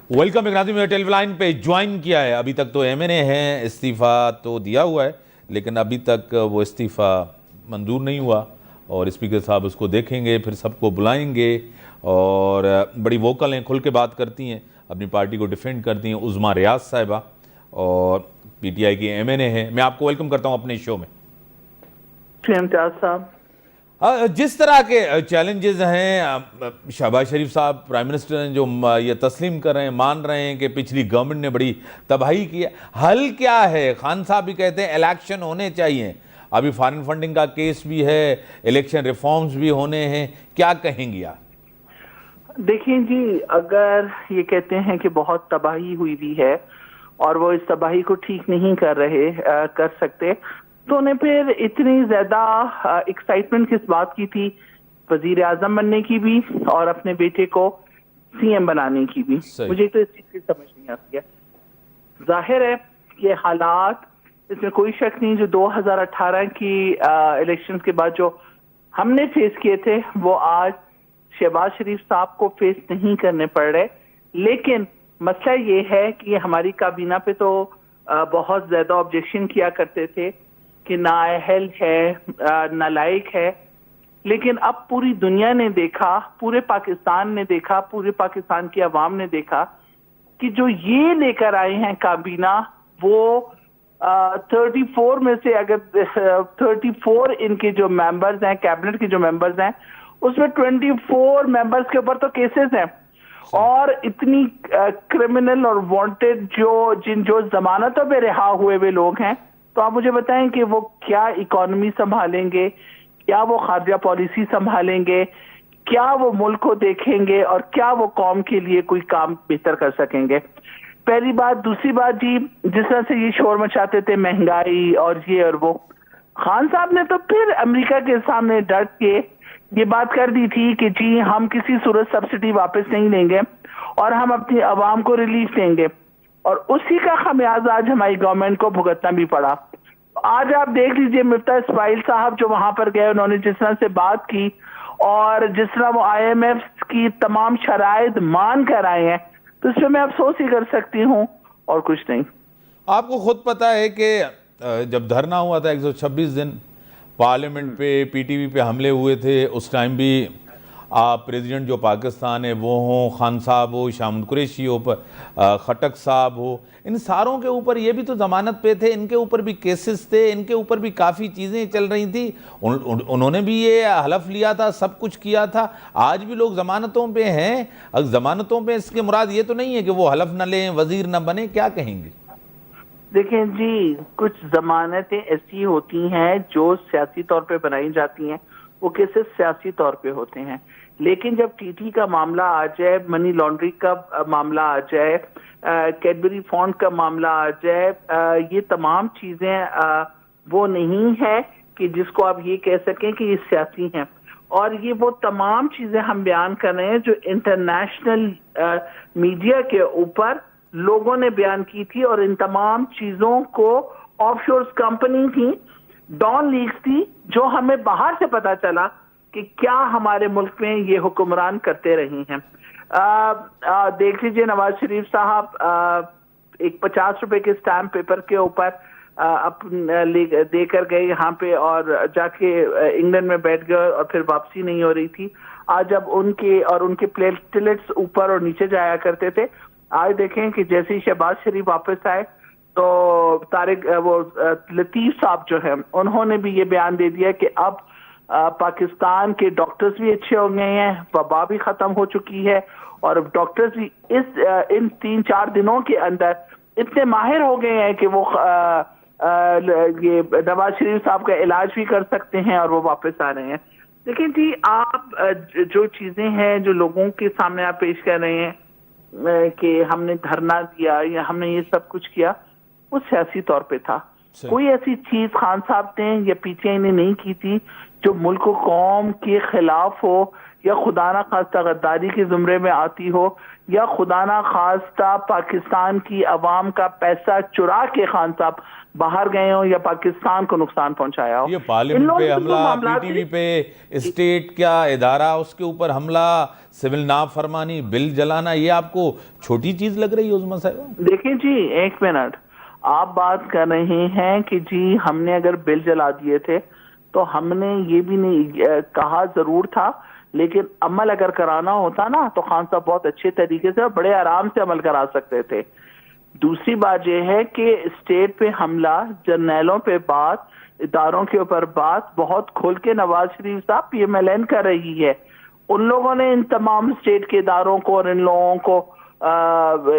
Welcome. एक नाज़रीन मेरे टेलीलाइन पे ज्वाइन किया है। अभी तक तो एमएनए है, इस्तीफ़ा तो दिया हुआ है लेकिन अभी तक वो इस्तीफ़ा मंजूर नहीं हुआ और स्पीकर साहब उसको देखेंगे, फिर सबको बुलाएंगे और बड़ी वोकल हैं, खुल के बात करती हैं, अपनी पार्टी को डिफेंड करती हैं उज़्मा रियाज साहिबा और पीटीआई की एमएनए है। मैं आपको वेलकम करता हूँ अपने शो में। इम्तियाज साहब, जिस तरह के चैलेंजेस हैं, शहबाज शरीफ साहब प्राइम मिनिस्टर हैं जो ये तस्लीम कर रहे हैं, मान रहे हैं कि पिछली गवर्नमेंट ने बड़ी तबाही की है। हल क्या है? खान साहब भी कहते हैं इलेक्शन होने चाहिए, अभी फॉरेन फंडिंग का केस भी है, इलेक्शन रिफॉर्म्स भी होने हैं, क्या कहेंगी आप? देखिए जी, अगर ये कहते हैं कि बहुत तबाही हुई हुई है और वो इस तबाही को ठीक नहीं कर सकते, तो उन्हें फिर इतनी ज्यादा एक्साइटमेंट किस बात की थी वजीर आजम बनने की भी और अपने बेटे को सीएम बनाने की भी? मुझे तो इस चीज की समझ नहीं आती है। जाहिर है ये हालात, इसमें कोई शक नहीं, जो 2018 की इलेक्शन के बाद जो हमने फेस किए थे वो आज शहबाज शरीफ साहब को फेस नहीं करने पड़ रहे। लेकिन मसला ये है कि हमारी काबीना पे तो बहुत ज्यादा ऑब्जेक्शन किया करते थे कि नाअहल है, नालायक है। लेकिन अब पूरी दुनिया ने देखा, पूरे पाकिस्तान ने देखा, पूरे पाकिस्तान की आवाम ने देखा कि जो ये लेकर आए हैं काबीना, वो 34 में से अगर 34 इनके जो मेंबर्स हैं, कैबिनेट के जो मेंबर्स हैं, उसमें 24 मेंबर्स के ऊपर तो केसेस हैं और इतनी क्रिमिनल और वांटेड जो जमानतों पे रिहा हुए हुए लोग हैं। तो आप मुझे बताएं कि वो क्या इकोनॉमी संभालेंगे, क्या वो खारजा पॉलिसी संभालेंगे, क्या वो मुल्क को देखेंगे और क्या वो कौम के लिए कोई काम बेहतर कर सकेंगे? पहली बात। दूसरी बात जी, जिस तरह से ये शोर मचाते थे महंगाई और ये और वो, खान साहब ने तो फिर अमेरिका के सामने डट के ये बात कर दी थी कि जी हम किसी सूरत सब्सिडी वापस नहीं लेंगे और हम अपनी आवाम को रिलीफ देंगे, और उसी का खमियाजा आज हमारी गवर्नमेंट को भुगतना भी पड़ा। आज आप देख लीजिए मिफ्ता इस्माइल साहब जो वहां पर गए, उन्होंने जिस तरह से बात की और जिस तरह वो IMF की तमाम शराइत मान कर आए हैं, तो इसमें मैं अफसोस ही कर सकती हूँ और कुछ नहीं। आपको खुद पता है कि जब धरना हुआ था 126 दिन पार्लियामेंट पे, पीटीवी पे हमले हुए थे, उस टाइम भी आप प्रेसिडेंट जो पाकिस्तान है वो हों, खान साहब हो, शाह कुरैशी हो, खटक साहब हो, इन सारों के ऊपर ये भी तो ज़मानत पे थे, इनके ऊपर भी केसेस थे, इनके ऊपर भी काफ़ी चीज़ें चल रही थी। उन्होंने भी ये हलफ लिया था, सब कुछ किया था। आज भी लोग ज़मानतों पे हैं। अब ज़मानतों पे इसके मुराद ये तो नहीं है कि वो हलफ न लें, वज़ीर न बने, क्या कहेंगे? देखें जी, कुछ जमानतें ऐसी होती हैं जो सियासी तौर पे बनाई जाती हैं, वो केसेस सियासी तौर पे होते हैं। लेकिन जब टीटी का मामला आ जाए, मनी लॉन्ड्रिंग का मामला आ जाए, कैडबरी फंड का मामला आ जाए, ये तमाम चीजें वो नहीं है कि जिसको आप ये कह सकें कि ये सियासी हैं। और ये वो तमाम चीजें हम बयान कर रहे हैं जो इंटरनेशनल मीडिया के ऊपर लोगों ने बयान की थी, और इन तमाम चीजों को ऑफशोर कंपनी थी, डॉन लीग्स थी, जो हमें बाहर से पता चला कि क्या हमारे मुल्क में ये हुक्मरान करते रहे हैं। देख लीजिए नवाज शरीफ साहब एक 50 रुपए के स्टैम्प पेपर के ऊपर देकर गए यहाँ पे और जाके इंग्लैंड में बैठ गए और फिर वापसी नहीं हो रही थी। आज जब उनके प्लेटलेट्स ऊपर और नीचे जाया करते थे, आज देखें कि जैसे ही शहबाज शरीफ वापस आए तो लतीफ साहब जो है उन्होंने भी ये बयान दे दिया कि अब पाकिस्तान के डॉक्टर्स भी अच्छे हो गए हैं, वबा भी खत्म हो चुकी है और डॉक्टर्स भी इन 3-4 दिनों के अंदर इतने माहिर हो गए हैं कि वो ये नवाज शरीफ साहब का इलाज भी कर सकते हैं और वो वापस आ रहे हैं। लेकिन जी आप जो चीजें हैं जो लोगों के सामने आप पेश कर रहे हैं कि हमने धरना दिया या हमने ये सब कुछ किया, वो सियासी तौर पे था। कोई ऐसी चीज खान साहब ने या पीटीआई ने नहीं की थी जो मुल्क कौम के खिलाफ हो, या खुदा ना खास्ता गद्दारी के जुमरे में आती हो, या खुदा ना खास्ता पाकिस्तान की अवाम का पैसा चुरा के खान साहब बाहर गए हो, या पाकिस्तान को नुकसान पहुंचाया हो। ये पार्लियामेंट पे हमला, पीटीवी पे स्टेट क्या इदारा उसके ऊपर हमला, सिविल नाफरमानी, बिल जलाना, ये आपको छोटी चीज लग रही है उस्मा साहिबा? देखिए जी, एक मिनट, आप बात कर रहे हैं कि जी हमने अगर बिल जला दिए थे तो हमने ये भी नहीं कहा, जरूर था, लेकिन अमल अगर कराना होता ना तो खान साहब बहुत अच्छे तरीके से और बड़े आराम से अमल करा सकते थे। दूसरी बात यह है कि स्टेट पे हमला, जर्नैलों पे बात, इदारों के ऊपर बात बहुत खुल के नवाज शरीफ साहब PMLN कर रही है। उन लोगों ने इन तमाम स्टेट के इदारों को और इन लोगों को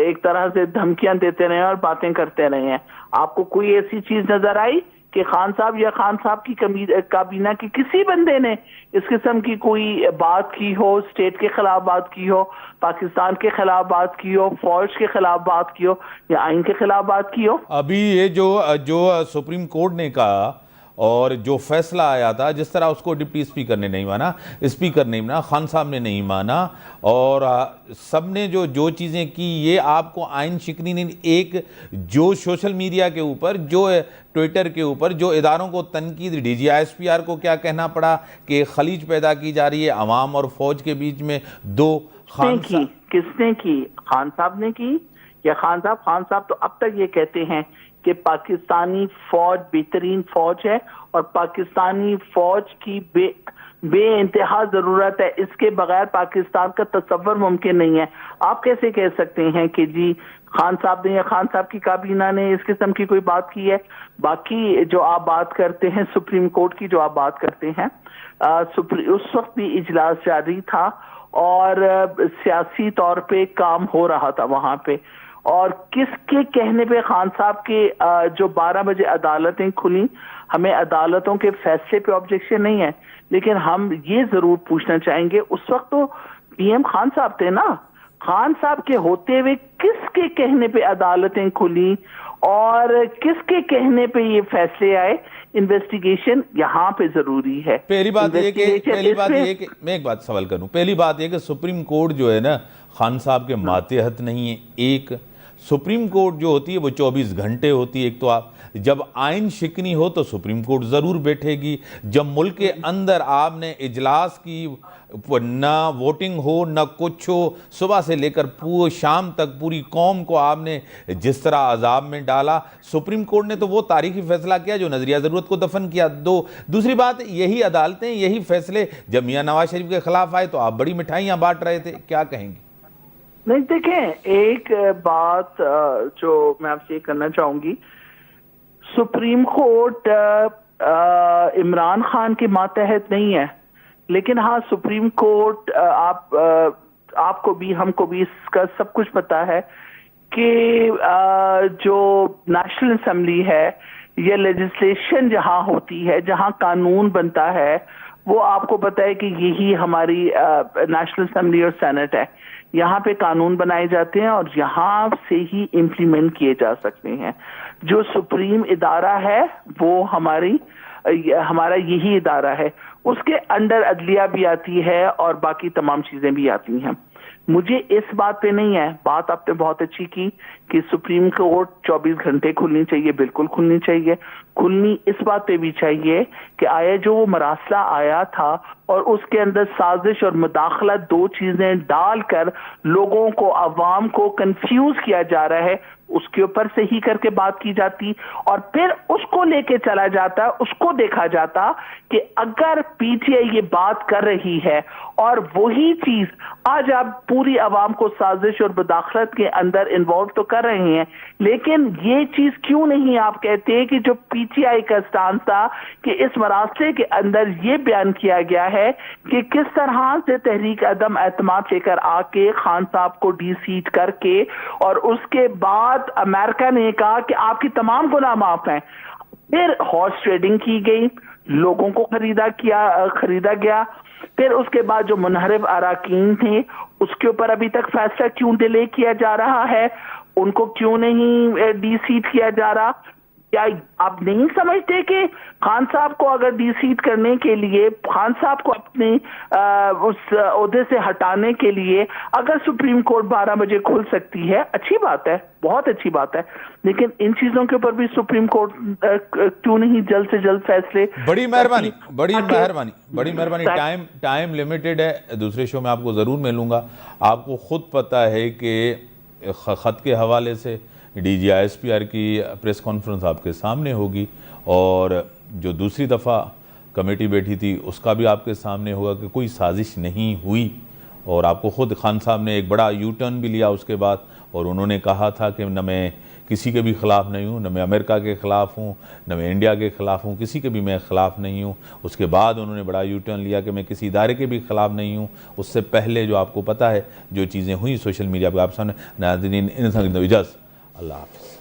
एक तरह से धमकियां देते रहे और बातें करते रहे हैं। आपको कोई ऐसी चीज नजर आई कि खान साहब या खान साहब की काबीना की किसी बंदे ने इस किस्म की कोई बात की हो, स्टेट के खिलाफ बात की हो, पाकिस्तान के खिलाफ बात की हो, फौज के खिलाफ बात की हो, या आइन के खिलाफ बात की हो? अभी ये जो सुप्रीम कोर्ट ने कहा और जो फैसला आया था, जिस तरह उसको डिप्टी स्पीकर ने नहीं माना, स्पीकर ने माना, खान साहब ने नहीं माना, और सब ने जो चीज़ें की, ये आपको आइन शिकनी नहीं, एक जो सोशल मीडिया के ऊपर, जो ट्विटर के ऊपर, जो इदारों को तनकीद, DGISPR को क्या कहना पड़ा कि खलीज पैदा की जा रही है अवाम और फौज के बीच में, दो किसने की? खान साहब ने की या खान साहब तो अब तक ये कहते हैं कि पाकिस्तानी फौज बेहतरीन फौज है और पाकिस्तानी फौज की बेइंतहा जरूरत है, इसके बगैर पाकिस्तान का तसव्वुर मुमकिन नहीं है। आप कैसे कह सकते हैं कि जी खान साहब ने या खान साहब की काबीना ने इस किस्म की कोई बात की है? बाकी जो आप बात करते हैं सुप्रीम कोर्ट की, जो आप बात करते हैं, उस वक्त भी इजलास जारी था और सियासी तौर पे काम हो रहा था वहां पे, और किसके कहने पे खान साहब के जो 12 बजे अदालतें खुली, हमें अदालतों के फैसले पे ऑब्जेक्शन नहीं है, लेकिन हम ये जरूर पूछना चाहेंगे, उस वक्त तो PM खान साहब थे ना, खान साहब के होते हुए किसके कहने पे अदालतें खुली और किसके कहने पे ये फैसले आए? इन्वेस्टिगेशन यहाँ पे जरूरी है। पहली बात ये कि मैं एक बात सवाल करूं, पहली बात ये कि सुप्रीम कोर्ट जो है ना खान साहब के मातहत नहीं है। एक सुप्रीम कोर्ट जो होती है वो 24 घंटे होती है। एक तो आप जब आइन शिकनी हो तो सुप्रीम कोर्ट ज़रूर बैठेगी, जब मुल्क के अंदर आपने इजलास की, ना वोटिंग हो ना कुछ हो, सुबह से लेकर पूरे शाम तक पूरी कौम को आपने जिस तरह अजाब में डाला, सुप्रीम कोर्ट ने तो वो तारीखी फैसला किया जो नजरिया ज़रूरत को दफन किया। दूसरी बात, यही अदालतें, यही फैसले जब मियां नवाज शरीफ के खिलाफ आए तो आप बड़ी मिठाइयाँ बांट रहे थे, क्या कहेंगे? नहीं, देखें, एक बात जो मैं आपसे करना चाहूंगी, सुप्रीम कोर्ट इमरान खान के मातहत नहीं है, लेकिन हाँ सुप्रीम कोर्ट आपको भी हमको भी इसका सब कुछ पता है कि जो नेशनल असेंबली है या लेजिस्लेशन जहां होती है, जहां कानून बनता है, वो आपको पता है कि यही हमारी नेशनल असेंबली और सेनेट है। यहाँ पे कानून बनाए जाते हैं और यहाँ से ही इम्प्लीमेंट किए जा सकते हैं। जो सुप्रीम इदारा है वो हमारा यही इदारा है, उसके अंडर अदलिया भी आती है और बाकी तमाम चीजें भी आती हैं। मुझे इस बात पे नहीं है, बात आपने बहुत अच्छी की कि सुप्रीम कोर्ट 24 घंटे खुलनी चाहिए, बिल्कुल खुलनी चाहिए। खुलनी इस बात पे भी चाहिए कि आया जो वो मरासला आया था और उसके अंदर साजिश और मुदाखला, दो चीजें डालकर लोगों को, अवाम को कंफ्यूज किया जा रहा है, उसके ऊपर से ही करके बात की जाती और फिर उसको लेके चला जाता, उसको देखा जाता कि अगर PTI ये बात कर रही है और वही चीज आज आप पूरी अवाम को साजिश और मुदाखलत के अंदर इन्वॉल्व तो कर रहे हैं, लेकिन ये चीज क्यों नहीं आप कहते हैं कि जो PTI का स्टांस था कि इस मरासले के अंदर ये बयान किया गया है कि किस तरह से तहरीक अदम एतमाद लेकर आके खान साहब को डीसीट करके और उसके बाद अमेरिका ने कहा कि आपकी तमाम गुनाह माफ हैं। फिर हॉर्स ट्रेडिंग की गई, लोगों को खरीदा गया। फिर उसके बाद जो मुनहरिफ अराकीन थे उसके ऊपर अभी तक फैसला क्यों डिले किया जा रहा है, उनको क्यों नहीं डीसीट किया जा रहा? क्या आप नहीं समझते कि खान साहब को अगर डीसीट करने के लिए, खान साहब को अपने उस ओहदे से हटाने के लिए अगर सुप्रीम कोर्ट 12 बजे खुल सकती है, अच्छी बात है, बहुत अच्छी बात है, लेकिन इन चीजों के ऊपर भी सुप्रीम कोर्ट क्यों नहीं जल्द से जल्द फैसले। बड़ी मेहरबानी, बड़ी मेहरबानी, बड़ी मेहरबानी। टाइम लिमिटेड है, दूसरे शो में आपको ज़रूर मिलूंगा। आपको खुद पता है कि ख़त के हवाले से DGISPR की प्रेस कॉन्फ्रेंस आपके सामने होगी, और जो दूसरी दफ़ा कमेटी बैठी थी उसका भी आपके सामने होगा कि कोई साजिश नहीं हुई। और आपको ख़ुद खान साहब ने एक बड़ा यू टर्न भी लिया उसके बाद, और उन्होंने कहा था कि न मैं किसी के भी ख़िलाफ़ नहीं हूँ, न मैं अमेरिका के ख़िलाफ़ हूँ, न मैं इंडिया के ख़िलाफ़ हूँ, किसी के भी मैं ख़िलाफ़ नहीं हूँ। उसके बाद उन्होंने बड़ा यू टर्न लिया कि मैं किसी इदारे के भी ख़िलाफ़ नहीं हूँ। उससे पहले जो आपको पता है जो चीज़ें हुई सोशल मीडिया पर आप सामने, नाज़रीन इन इजाज़त, अल्लाह हाफ़िज़।